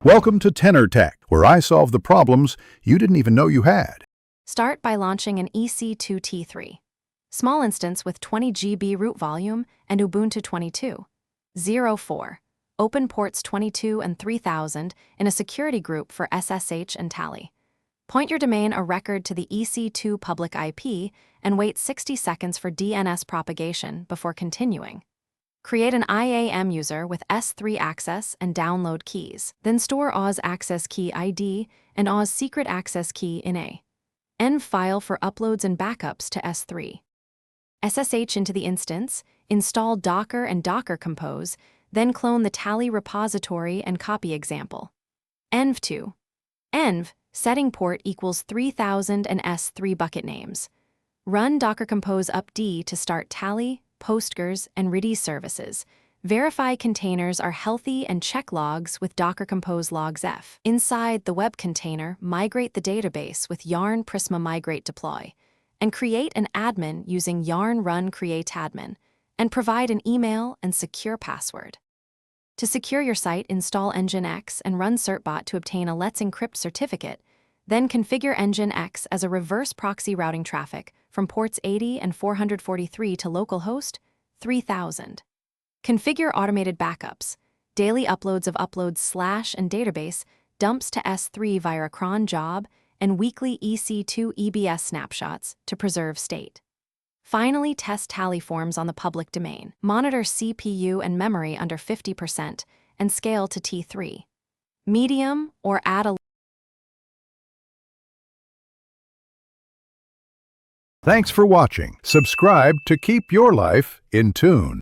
Welcome to Tenor Tech, where I solve the problems you didn't even know you had. Start by launching an EC2T3. Small instance with 20 GB root volume and Ubuntu 22.04. Open ports 22 and 3000 in a security group for SSH and Tally. Point your domain a record to the EC2 public IP and wait 60 seconds for DNS propagation before continuing. Create an IAM user with S3 access and download keys. Then store Oz access key ID and Oz secret access key in a env file for uploads and backups to S3. SSH into the instance, install Docker and Docker Compose, then clone the Tally repository and copy example. Env2. Env, setting port equals 3000 and S3 bucket names. Run Docker Compose upd to start Tally, Postgres, and Redis services. Verify containers are healthy and check logs with Docker Compose logs f. Inside the web container, migrate the database with yarn Prisma migrate deploy, and create an admin using yarn run create admin, and provide an email and secure password. To secure your site, install Nginx and run certbot to obtain a Let's Encrypt certificate, then configure Nginx as a reverse proxy routing traffic from ports 80 and 443 to localhost 3000. Configure automated backups, daily uploads of uploads / and database, dumps to S3 via a cron job, and weekly EC2 EBS snapshots to preserve state. Finally, test Tally forms on the public domain. Monitor CPU and memory under 50% and scale to T3. Medium or add a Thanks for watching. Subscribe to keep your life in tune.